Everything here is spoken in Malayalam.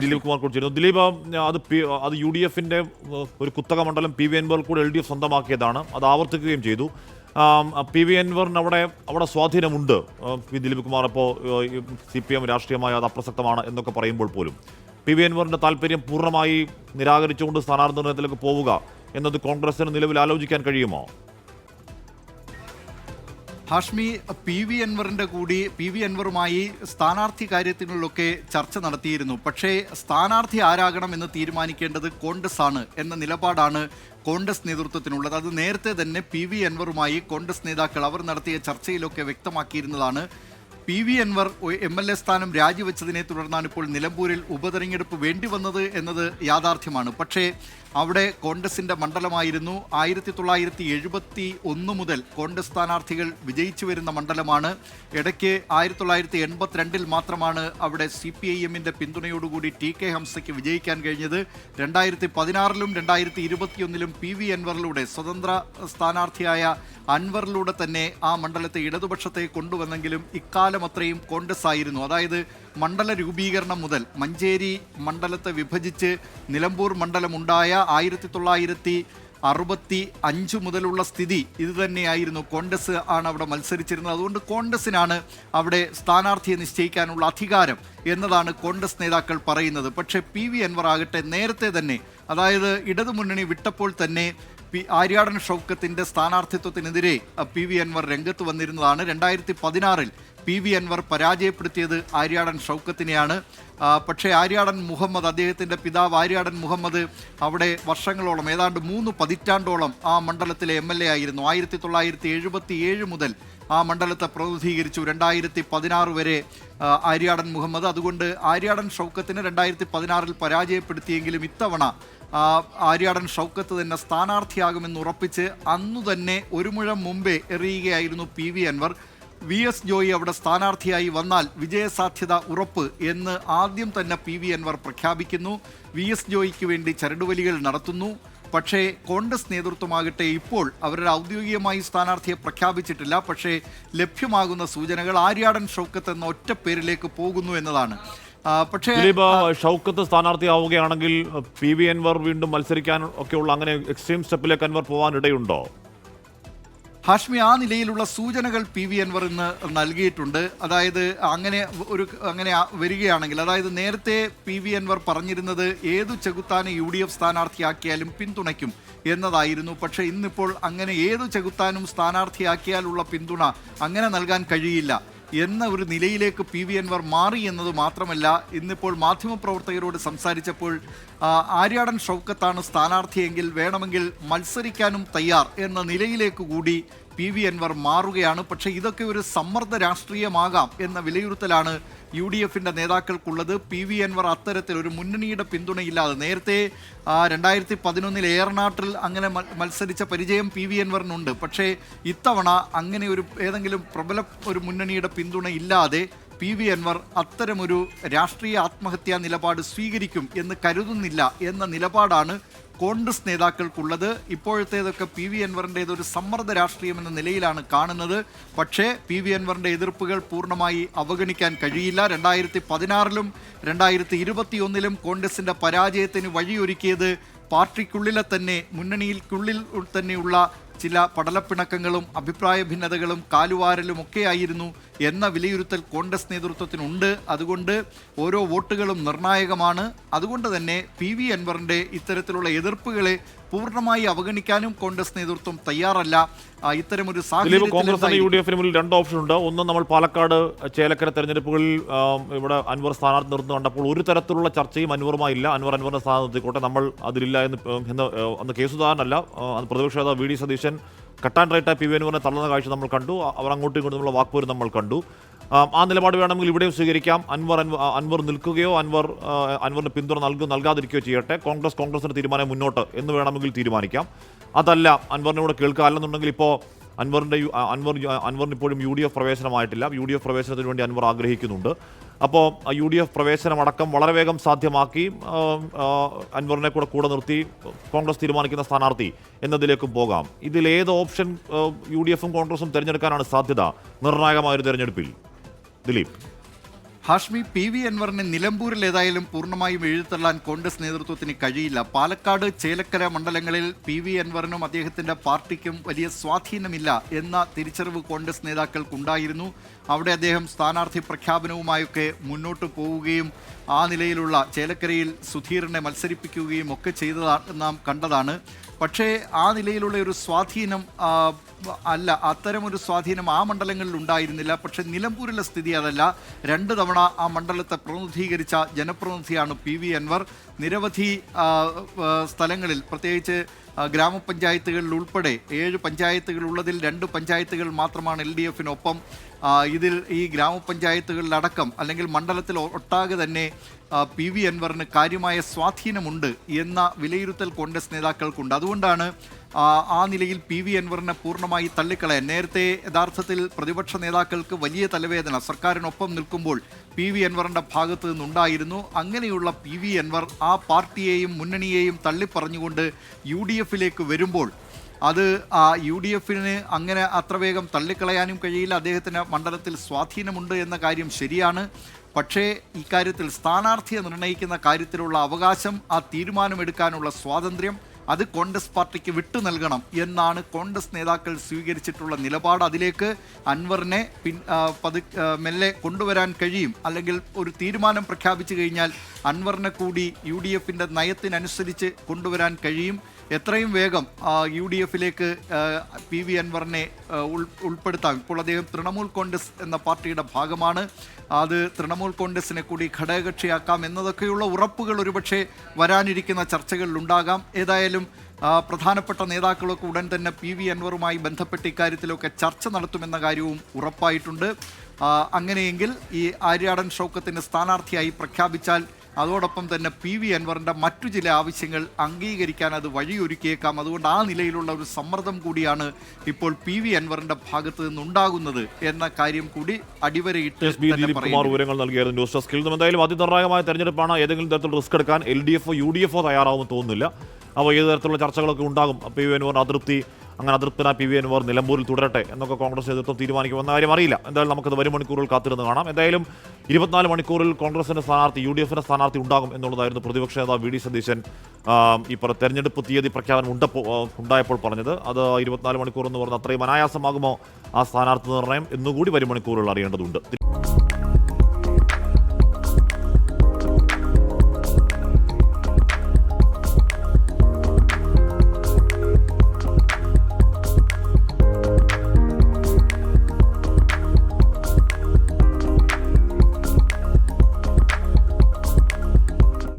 ദിലീപ് കുമാർ കുറിച്ചിരുന്നു. ദിലീപ്, അത് യു ഡി എഫിന്റെ ഒരു കുത്തക മണ്ഡലം PV അൻവർ കൂടെ LDF സ്വന്തമാക്കിയതാണ്. അത് ആവർത്തിക്കുകയും ചെയ്തു. PV അൻവറിന് അവിടെ സ്വാധീനമുണ്ട്. ദിലീപ് കുമാർ ഇപ്പോൾ CPM രാഷ്ട്രീയമായി അത് അപ്രസക്തമാണ് എന്നൊക്കെ പറയുമ്പോൾ പോലും PV അൻവറിന്റെ താല്പര്യം പൂർണ്ണമായി നിരാകരിച്ചുകൊണ്ട് സ്ഥാനാർത്ഥി നിർണയത്തിലേക്ക് പോവുക എന്നത് കോൺഗ്രസിന് നിലവിൽ ആലോചിക്കാൻ കഴിയുമോ? ഹാഷ്മി, പി വി അൻവറുമായി സ്ഥാനാർത്ഥി കാര്യത്തിലൊക്കെ ചർച്ച നടത്തിയിരുന്നു. പക്ഷേ സ്ഥാനാർത്ഥി ആരാകണം എന്ന് തീരുമാനിക്കേണ്ടത് കോൺഗ്രസ് ആണ് എന്ന നിലപാടാണ് കോൺഗ്രസ് നേതൃത്വത്തിനുള്ളത്. അത് നേരത്തെ തന്നെ PV അൻവറുമായി കോൺഗ്രസ് നേതാക്കൾ അവർ നടത്തിയ ചർച്ചയിലൊക്കെ വ്യക്തമാക്കിയിരുന്നതാണ്. PV അൻവർ MLA സ്ഥാനം രാജിവെച്ചതിനെ തുടർന്നാണ് ഇപ്പോൾ നിലമ്പൂരിൽ ഉപതെരഞ്ഞെടുപ്പ് വേണ്ടി വന്നത് എന്നത് യാഥാർത്ഥ്യമാണ്. പക്ഷേ അവിടെ കോൺഗ്രസിൻ്റെ മണ്ഡലമായിരുന്നു. 1971 മുതൽ കോൺഗ്രസ് സ്ഥാനാർത്ഥികൾ വിജയിച്ചു വരുന്ന മണ്ഡലമാണ്. ഇടയ്ക്ക് 1982 മാത്രമാണ് അവിടെ CPIM-ന്റെ പിന്തുണയോടുകൂടി TK ഹംസയ്ക്ക് വിജയിക്കാൻ കഴിഞ്ഞത്. 2016-ലും 2021-ലും PV അൻവറിലൂടെ സ്വതന്ത്ര സ്ഥാനാർത്ഥിയായ അൻവറിലൂടെ തന്നെ ആ മണ്ഡലത്തെ ഇടതുപക്ഷത്തെ കൊണ്ടുവന്നെങ്കിലും ഇക്കാലം അത്രയും കോൺഗ്രസ് ആയിരുന്നു. അതായത് മണ്ഡല രൂപീകരണം മുതൽ മഞ്ചേരി മണ്ഡലത്തെ വിഭജിച്ച് നിലമ്പൂർ മണ്ഡലമുണ്ടായ 1965 മുതലുള്ള സ്ഥിതി ഇത് തന്നെയായിരുന്നു. കോൺഗ്രസ് ആണ് അവിടെ മത്സരിച്ചിരുന്നത്. അതുകൊണ്ട് കോൺഗ്രസിനാണ് അവിടെ സ്ഥാനാർത്ഥിയെ നിശ്ചയിക്കാനുള്ള അധികാരം എന്നതാണ് കോൺഗ്രസ് നേതാക്കൾ പറയുന്നത്. പക്ഷേ PV അൻവർ ആകട്ടെ നേരത്തെ തന്നെ, അതായത് ഇടതുമുന്നണി വിട്ടപ്പോൾ തന്നെ ആര്യാടൻ ഷൗക്കത്തിൻ്റെ സ്ഥാനാർത്ഥിത്വത്തിനെതിരെ PV അൻവർ രംഗത്ത് വന്നിരുന്നതാണ്. 2016-ൽ PV അൻവർ പരാജയപ്പെടുത്തിയത് ആര്യാടൻ ഷൗക്കത്തിനെയാണ്. പക്ഷേ ആര്യാടൻ മുഹമ്മദ്, അദ്ദേഹത്തിൻ്റെ പിതാവ് ആര്യാടൻ മുഹമ്മദ് അവിടെ വർഷങ്ങളോളം, ഏതാണ്ട് 3 പതിറ്റാണ്ടോളം ആ മണ്ഡലത്തിലെ MLA ആയിരുന്നു. 1977 മുതൽ ആ മണ്ഡലത്തെ പ്രതിനിധീകരിച്ചു. 2016 വരെ ആര്യാടൻ മുഹമ്മദ്. അതുകൊണ്ട് ആര്യാടൻ ഷൗക്കത്തിന് 2016-ൽ പരാജയപ്പെടുത്തിയെങ്കിലും ഇത്തവണ ആര്യാടൻ ഷൗക്കത്ത് തന്നെ സ്ഥാനാർത്ഥിയാകുമെന്ന് ഉറപ്പിച്ച് അന്നു തന്നെ ഒരു മുഴം മുമ്പേ എറിയുകയായിരുന്നു PV അൻവർ. VS ജോയി അവിടെ സ്ഥാനാർത്ഥിയായി വന്നാൽ വിജയസാധ്യത ഉറപ്പ് എന്ന് ആദ്യം തന്നെ PV അൻവർ പ്രഖ്യാപിക്കുന്നു. VS ജോയിക്ക് വേണ്ടി ചരടുവലികൾ നടത്തുന്നു. പക്ഷേ കോൺഗ്രസ് നേതൃത്വമാകട്ടെ ഇപ്പോൾ അവരുടെ ഔദ്യോഗികമായി സ്ഥാനാർത്ഥിയെ പ്രഖ്യാപിച്ചിട്ടില്ല. പക്ഷേ ലഭ്യമാകുന്ന സൂചനകൾ ആര്യാടൻ ഷൗക്കത്ത് എന്ന ഒറ്റ പേരിലേക്ക് പോകുന്നു എന്നതാണ്. പക്ഷേ ഷൗക്കത്ത് സ്ഥാനാർത്ഥിയാവുകയാണെങ്കിൽ PV അൻവർ വീണ്ടും മത്സരിക്കാൻ ഒക്കെയുള്ള അങ്ങനെ എക്സ്ട്രീം സ്റ്റെപ്പിലേക്ക് അൻവർ പോകാൻ ഇടയുണ്ടോ? ഹാഷ്മി, ആ നിലയിലുള്ള സൂചനകൾ PV അൻവർ ഇന്ന് നൽകിയിട്ടുണ്ട്. അതായത് അങ്ങനെ വരികയാണെങ്കിൽ, അതായത് നേരത്തെ PV അൻവർ പറഞ്ഞിരുന്നത് ഏതു ചെകുത്താനെ UDF സ്ഥാനാർത്ഥിയാക്കിയാലും പിന്തുണയ്ക്കും എന്നതായിരുന്നു. പക്ഷേ ഇന്നിപ്പോൾ അങ്ങനെ ഏതു ചെകുത്താനും സ്ഥാനാർത്ഥിയാക്കിയാലുള്ള പിന്തുണ അങ്ങനെ നൽകാൻ കഴിയില്ല എന്ന ഒരു നിലയിലേക്ക് PV അൻവർ മാറി എന്നത് മാത്രമല്ല, ഇന്നിപ്പോൾ മാധ്യമപ്രവർത്തകരോട് സംസാരിച്ചപ്പോൾ ആര്യാടൻ ഷൗക്കത്താണ് സ്ഥാനാർത്ഥിയെങ്കിൽ വേണമെങ്കിൽ മത്സരിക്കാനും തയ്യാർ എന്ന നിലയിലേക്ക് കൂടി PV അൻവർ മാറുകയാണ്. പക്ഷേ ഇതൊക്കെ ഒരു സമ്മർദ്ദ രാഷ്ട്രീയമാകാം എന്ന വിലയിരുത്തലാണ് UDF-ന്റെ നേതാക്കൾക്കുള്ളത്. PV അൻവർ അത്തരത്തിൽ ഒരു മുന്നണിയുടെ പിന്തുണയില്ലാതെ, നേരത്തെ 2011-ൽ ഏറനാട്ടിൽ അങ്ങനെ മത്സരിച്ച പരിചയം PV അൻവറിനുണ്ട്. പക്ഷേ ഇത്തവണ അങ്ങനെ ഏതെങ്കിലും പ്രബല ഒരു മുന്നണിയുടെ പിന്തുണ ഇല്ലാതെ PV അൻവർ അത്തരമൊരു രാഷ്ട്രീയ ആത്മഹത്യാ നിലപാട് സ്വീകരിക്കും എന്ന് കരുതുന്നില്ല എന്ന നിലപാടാണ് കോൺഗ്രസ് നേതാക്കൾക്കുള്ളത്. ഇപ്പോഴത്തേതൊക്കെ PV അൻവറിൻ്റേതൊരു സമ്മർദ്ദ രാഷ്ട്രീയം എന്ന നിലയിലാണ് കാണുന്നത്. പക്ഷേ PV അൻവറിൻ്റെ എതിർപ്പുകൾ പൂർണ്ണമായി അവഗണിക്കാൻ കഴിയില്ല. 2016-ലും 2021-ലും കോൺഗ്രസിൻ്റെ പരാജയത്തിന് വഴിയൊരുക്കിയത് പാർട്ടിക്കുള്ളിലെ തന്നെ, മുന്നണിയിൽക്കുള്ളിൽ തന്നെയുള്ള ചില പടലപ്പിണക്കങ്ങളും അഭിപ്രായ ഭിന്നതകളും കാലുവാരലും ഒക്കെയായിരുന്നു എന്ന വിലയിരുത്തൽ കോൺഗ്രസ് നേതൃത്വത്തിനുണ്ട്. അതുകൊണ്ട് ഓരോ വോട്ടുകളും നിർണായകമാണ്. അതുകൊണ്ട് തന്നെ PV അൻവറിൻ്റെ ഇത്തരത്തിലുള്ള എതിർപ്പുകളെ പൂർണ്ണമായി അവഗണിക്കാനും കോൺഗ്രസ് നേതൃത്വം തയ്യാറല്ല. ഇത്തരമൊരു സാഹചര്യം കോൺഗ്രസിന് UDF-ന് മുന്നിൽ 2 ഓപ്ഷൻ ഉണ്ട്. ഒന്ന്, നമ്മൾ പാലക്കാട് ചേലക്കര തെരഞ്ഞെടുപ്പുകളിൽ ഇവിടെ അൻവർ സ്ഥാനാർത്ഥി നിർത്തുന്നു കണ്ടപ്പോൾ ഒരു തരത്തിലുള്ള ചർച്ചയും അൻവറുമായില്ല. അൻവറിന്റെ സ്ഥാനം നിർത്തിക്കോട്ടെ, നമ്മൾ അതിലില്ല എന്ന് അന്ന് കെ സുധാകരനല്ല, പ്രതിപക്ഷ നേതാവ് VD സതീശൻ കട്ട് ആൻഡ് റൈറ്റായി PV അൻവറിനെ തള്ളുന്ന കാഴ്ച നമ്മൾ കണ്ടു. അവർ അങ്ങോട്ടും ഇങ്ങോട്ടുമുള്ള വാക്പോരും നമ്മൾ കണ്ടു. ആ നിലപാട് വേണമെങ്കിൽ ഇവിടെയും സ്വീകരിക്കാം. അൻവർ നിൽക്കുകയോ അൻവറിന് പിന്തുണ നൽകാതിരിക്കുകയോ ചെയ്യട്ടെ. കോൺഗ്രസിന്റെ തീരുമാനം മുന്നോട്ട് എന്ന് വേണമെങ്കിൽ തീരുമാനിക്കാം. അതല്ല, അൻവറിനോട് കേൾക്കുക, അല്ലെന്നുണ്ടെങ്കിൽ ഇപ്പോൾ അൻവറിന് ഇപ്പോഴും UDF പ്രവേശനമായിട്ടില്ല. UDF പ്രവേശനത്തിന് വേണ്ടി അൻവർ ആഗ്രഹിക്കുന്നുണ്ട്. അപ്പോൾ UDF പ്രവേശനം അടക്കം വളരെ വേഗം സാധ്യമാക്കി അൻവറിനെ കൂടെ നിർത്തി കോൺഗ്രസ് തീരുമാനിക്കുന്ന സ്ഥാനാർത്ഥി എന്നതിലേക്കും പോകാം. ഇതിലേത് ഓപ്ഷൻ UDF-ഉം കോൺഗ്രസും തിരഞ്ഞെടുക്കാനാണ് സാധ്യത നിർണായകമായൊരു തിരഞ്ഞെടുപ്പിൽ? ദിലീപ്, ഹാഷ്മി, PV അൻവറിനെ നിലമ്പൂരിൽ ഏതായാലും പൂർണ്ണമായും എഴുതിത്തള്ളാൻ കോൺഗ്രസ് നേതൃത്വത്തിന് കഴിയില്ല. പാലക്കാട്, ചേലക്കര മണ്ഡലങ്ങളിൽ PV അൻവറിനും അദ്ദേഹത്തിന്റെ പാർട്ടിക്കും വലിയ സ്വാധീനമില്ല എന്ന തിരിച്ചറിവ് കോൺഗ്രസ് നേതാക്കൾക്കുണ്ടായിരുന്നു. അവിടെ അദ്ദേഹം സ്ഥാനാർത്ഥി പ്രഖ്യാപനവുമായൊക്കെ മുന്നോട്ട് പോവുകയും ആ നിലയിലുള്ള ചേലക്കരയിൽ സുധീറിനെ മത്സരിപ്പിക്കുകയും ഒക്കെ ചെയ്തതാണ് നാം കണ്ടതാണ്. പക്ഷേ ആ നിലയിലുള്ള ഒരു സ്വാധീനം അത്തരമൊരു സ്വാധീനം ആ മണ്ഡലങ്ങളിൽ ഉണ്ടായിരുന്നില്ല. പക്ഷേ നിലമ്പൂരിലെ സ്ഥിതി അതല്ല. 2 തവണ ആ മണ്ഡലത്തെ പ്രതിനിധീകരിച്ച ജനപ്രതിനിധിയാണ് PV അൻവർ. നിരവധി സ്ഥലങ്ങളിൽ, പ്രത്യേകിച്ച് ഗ്രാമപഞ്ചായത്തുകളിൽ ഉൾപ്പെടെ 7 പഞ്ചായത്തുകൾ ഉള്ളതിൽ 2 പഞ്ചായത്തുകൾ മാത്രമാണ് LDFിനൊപ്പം. ഇതിൽ ഈ ഗ്രാമപഞ്ചായത്തുകളിലടക്കം അല്ലെങ്കിൽ മണ്ഡലത്തിൽ ഒട്ടാകെ തന്നെ PV അൻവറിന് കാര്യമായ സ്വാധീനമുണ്ട് എന്ന വിലയിരുത്തൽ കോൺഗ്രസ് നേതാക്കൾക്കുണ്ട്. അതുകൊണ്ടാണ് ആ നിലയിൽ PV അൻവറിനെ പൂർണ്ണമായി തള്ളിക്കളയാൻ. നേരത്തെ യഥാർത്ഥത്തിൽ പ്രതിപക്ഷ നേതാക്കൾക്ക് വലിയ തലവേദന സർക്കാരിനൊപ്പം നിൽക്കുമ്പോൾ PV അൻവറിൻ്റെ ഭാഗത്തു നിന്നുണ്ടായിരുന്നു. അങ്ങനെയുള്ള PV അൻവർ ആ പാർട്ടിയെയും മുന്നണിയെയും തള്ളിപ്പറഞ്ഞുകൊണ്ട് UDFിലേക്ക് വരുമ്പോൾ അത് UDFിന് അങ്ങനെ അത്ര വേഗം തള്ളിക്കളയാനും കഴിയില്ല. അദ്ദേഹത്തിന് മണ്ഡലത്തിൽ സ്വാധീനമുണ്ട് എന്ന കാര്യം ശരിയാണ്. പക്ഷേ ഇക്കാര്യത്തിൽ സ്ഥാനാർത്ഥിയെ നിർണ്ണയിക്കുന്ന കാര്യത്തിലുള്ള അവകാശം, ആ തീരുമാനമെടുക്കാനുള്ള സ്വാതന്ത്ര്യം അത് കോൺഗ്രസ് പാർട്ടിക്ക് വിട്ടു നൽകണം എന്നാണ് കോൺഗ്രസ് നേതാക്കൾ സ്വീകരിച്ചിട്ടുള്ള നിലപാട്. അതിലേക്ക് അൻവറിനെ മെല്ലെ കൊണ്ടുവരാൻ കഴിയും. അല്ലെങ്കിൽ ഒരു തീരുമാനം പ്രഖ്യാപിച്ചു കഴിഞ്ഞാൽ അൻവറിനെ കൂടി UDFിൻ്റെ നയത്തിനനുസരിച്ച് കൊണ്ടുവരാൻ കഴിയും. എത്രയും വേഗം UDFിലേക്ക് PV അൻവറിനെ ഉൾപ്പെടുത്താം. ഇപ്പോൾ അദ്ദേഹം തൃണമൂൽ കോൺഗ്രസ് എന്ന പാർട്ടിയുടെ ഭാഗമാണ്. അത് തൃണമൂൽ കോൺഗ്രസിനെ കൂടി ഘടകകക്ഷിയാക്കാം എന്നതൊക്കെയുള്ള ഉറപ്പുകൾ ഒരുപക്ഷെ വരാനിരിക്കുന്ന ചർച്ചകളിലുണ്ടാകാം. ഏതായാലും പ്രധാനപ്പെട്ട നേതാക്കളൊക്കെ ഉടൻ തന്നെ PV അൻവറുമായി ബന്ധപ്പെട്ട് ഇക്കാര്യത്തിലൊക്കെ ചർച്ച നടത്തുമെന്ന കാര്യവും ഉറപ്പായിട്ടുണ്ട്. അങ്ങനെയെങ്കിൽ ഈ ആര്യാടൻ ഷൗക്കത്തിൻ്റെ സ്ഥാനാർത്ഥിയായി പ്രഖ്യാപിച്ചാൽ അതോടൊപ്പം തന്നെ PV അൻവറിൻ്റെ മറ്റു ചില ആവശ്യങ്ങൾ അംഗീകരിക്കാൻ അത് വഴിയൊരുക്കിയേക്കാം. അതുകൊണ്ട് ആ നിലയിലുള്ള ഒരു സമ്മർദ്ദം കൂടിയാണ് ഇപ്പോൾ PV അൻവറിൻ്റെ ഭാഗത്ത് നിന്നുണ്ടാകുന്നത് എന്ന കാര്യം കൂടി അടിവരയിട്ട് വിവരങ്ങൾ നൽകിയായിരുന്നു ന്യൂസ് ഡെസ്കിൽ നിന്നും. എന്തായാലും അതിനിർണായകമായ തെരഞ്ഞെടുപ്പാണ്. ഏതെങ്കിലും തരത്തിൽ റിസ്ക് എടുക്കാൻ LDFോ UDFോ തയ്യാറാവുമെന്ന് തോന്നുന്നില്ല. അപ്പോൾ ഏത് തരത്തിലുള്ള ചർച്ചകളൊക്കെ ഉണ്ടാകും. PV അൻവറിന് അതൃപ്തനായ PV അൻവർ നിലമ്പൂരിൽ തുടരട്ടെ എന്നൊക്കെ കോൺഗ്രസ് നേതൃത്വം തീരുമാനിക്കുമെന്ന കാര്യം അറിയില്ല. എന്തായാലും നമുക്കത് വരും മണിക്കൂറുകൾ കാത്തിരുന്ന് കാണാം. എന്തായാലും 24 മണിക്കൂറിൽ കോൺഗ്രസിന്റെ സ്ഥാനാർത്ഥി, UDFിന്റെ സ്ഥാനാർത്ഥി ഉണ്ടാകും എന്നുള്ളതായിരുന്നു പ്രതിപക്ഷ നേതാവ് VD സതീശൻ ഈ തെരഞ്ഞെടുപ്പ് തീയതി പ്രഖ്യാപനം ഉണ്ടായപ്പോൾ പറഞ്ഞത്. അത് 24 മണിക്കൂർ എന്ന് പറഞ്ഞാൽ അത്രയും അനായാസമാകുമോ ആ സ്ഥാനാർത്ഥി നിർണ്ണയം എന്നുകൂടി വരും മണിക്കൂറുകൾ അറിയേണ്ടതുണ്ട്.